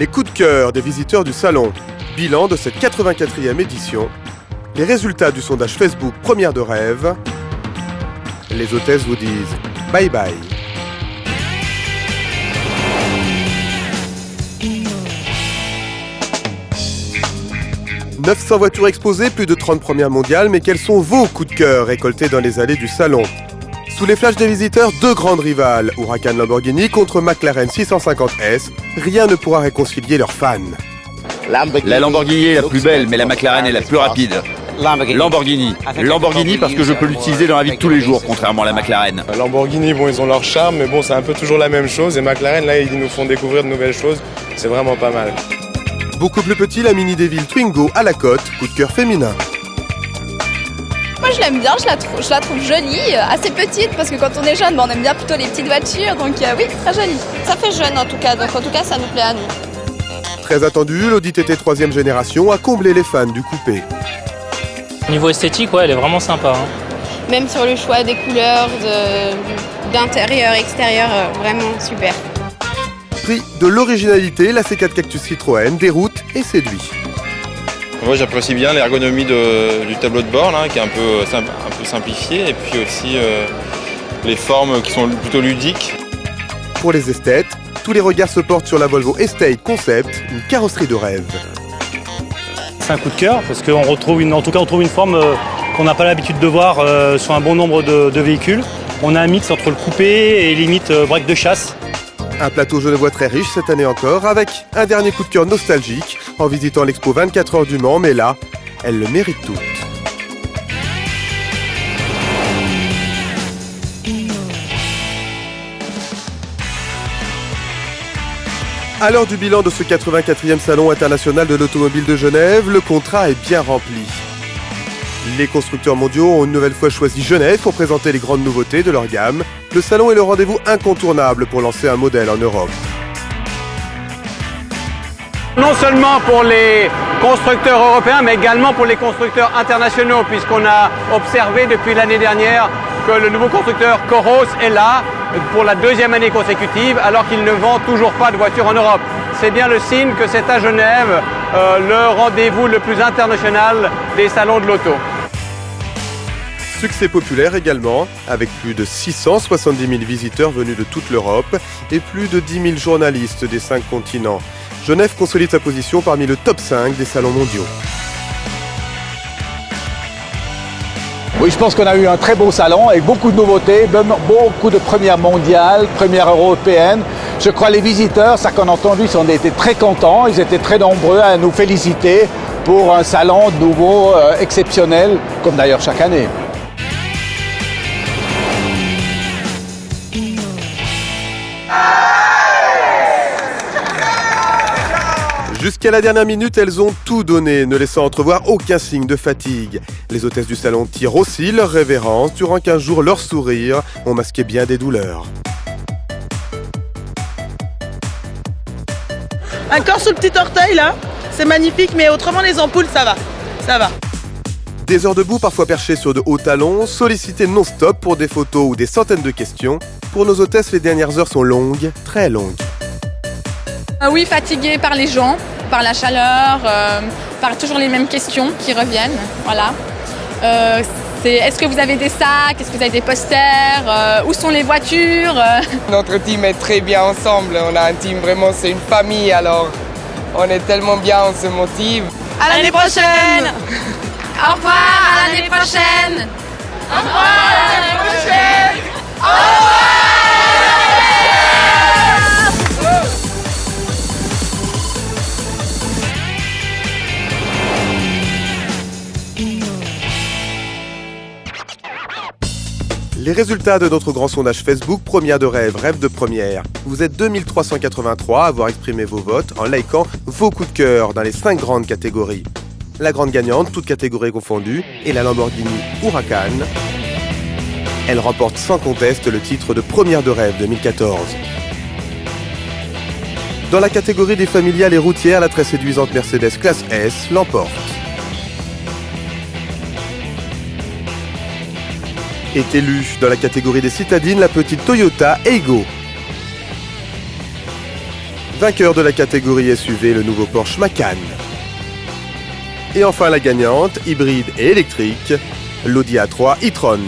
Les coups de cœur des visiteurs du salon. Bilan de cette 84e édition. Les résultats du sondage Facebook Première de rêve. Les hôtesses vous disent bye bye. « 900 voitures exposées, plus de 30 premières mondiales, mais quels sont vos coups de cœur récoltés dans les allées du salon ? Sous les flashs des visiteurs, deux grandes rivales, Huracan Lamborghini contre McLaren 650S. Rien ne pourra réconcilier leurs fans. La Lamborghini est la plus belle, mais la McLaren est la plus rapide. Lamborghini parce que je peux l'utiliser dans la vie de tous les jours, contrairement à la McLaren. Lamborghini, bon, ils ont leur charme, mais bon, c'est un peu toujours la même chose. Et McLaren, là, ils nous font découvrir de nouvelles choses. C'est vraiment pas mal. Beaucoup plus petit, la Mini Devil Twingo à la côte, coup de cœur féminin. Moi je l'aime bien, je la trouve jolie, assez petite parce que quand on est jeune, on aime bien plutôt les petites voitures, donc oui, très jolie. Ça fait jeune en tout cas, donc en tout cas ça nous plaît à nous. Très attendu, l'Audi TT 3e génération a comblé les fans du coupé. Niveau esthétique, ouais, elle est vraiment sympa. Même sur le choix des couleurs, d'intérieur, extérieur, vraiment super. Prix de l'originalité, la C4 Cactus Citroën déroute et séduit. Moi j'apprécie bien l'ergonomie du tableau de bord là, qui est un peu simplifié, et puis aussi les formes qui sont plutôt ludiques. Pour les esthètes, tous les regards se portent sur la Volvo Estate Concept, une carrosserie de rêve. C'est un coup de cœur parce qu'on retrouve une forme qu'on n'a pas l'habitude de voir sur un bon nombre de véhicules. On a un mix entre le coupé et limite break de chasse. Un plateau genevois très riche cette année encore, avec un dernier coup de cœur nostalgique en visitant l'expo 24 heures du Mans, mais là, elle le mérite toute. À l'heure du bilan de ce 84e Salon international de l'automobile de Genève, le contrat est bien rempli. Les constructeurs mondiaux ont une nouvelle fois choisi Genève pour présenter les grandes nouveautés de leur gamme. Le salon est le rendez-vous incontournable pour lancer un modèle en Europe. Non seulement pour les constructeurs européens, mais également pour les constructeurs internationaux, puisqu'on a observé depuis l'année dernière que le nouveau constructeur Coros est là pour la deuxième année consécutive, alors qu'il ne vend toujours pas de voitures en Europe. C'est bien le signe que c'est à Genève le rendez-vous le plus international des salons de l'auto. Succès populaire également, avec plus de 670 000 visiteurs venus de toute l'Europe et plus de 10 000 journalistes des 5 continents. Genève consolide sa position parmi le top 5 des salons mondiaux. Oui, je pense qu'on a eu un très beau salon avec beaucoup de nouveautés, beaucoup de premières mondiales, premières européennes. Je crois que les visiteurs, ça qu'on a entendu, ils ont été très contents, ils étaient très nombreux à nous féliciter pour un salon nouveau, exceptionnel, comme d'ailleurs chaque année. Jusqu'à la dernière minute, elles ont tout donné, ne laissant entrevoir aucun signe de fatigue. Les hôtesses du salon tirent aussi leur révérence, durant 15 jours, leurs sourires ont masqué bien des douleurs. Encore sous le petit orteil là, c'est magnifique, mais autrement les ampoules ça va. Des heures debout, parfois perchées sur de hauts talons, sollicitées non-stop pour des photos ou des centaines de questions. Pour nos hôtesses, les dernières heures sont longues, très longues. Oui, fatiguée par les gens, par la chaleur, par toujours les mêmes questions qui reviennent. Voilà. Est-ce que vous avez des sacs? Est-ce que vous avez des posters? Où sont les voitures? Notre team est très bien ensemble. On a un team vraiment, c'est une famille. Alors, on est tellement bien, on se motive. À l'année prochaine. Au revoir, à l'année prochaine. Au revoir, à l'année prochaine. Au revoir. Les résultats de notre grand sondage Facebook Première de rêve, rêve de première. Vous êtes 2383 à avoir exprimé vos votes en likant vos coups de cœur dans les 5 grandes catégories. La grande gagnante, toutes catégories confondues, est la Lamborghini Huracan. Elle remporte sans conteste le titre de Première de rêve 2014. Dans la catégorie des familiales et routières, la très séduisante Mercedes classe S l'emporte. Est élue dans la catégorie des citadines la petite Toyota Aygo. Vainqueur de la catégorie SUV, le nouveau Porsche Macan. Et enfin la gagnante, hybride et électrique, l'Audi A3 e-tron.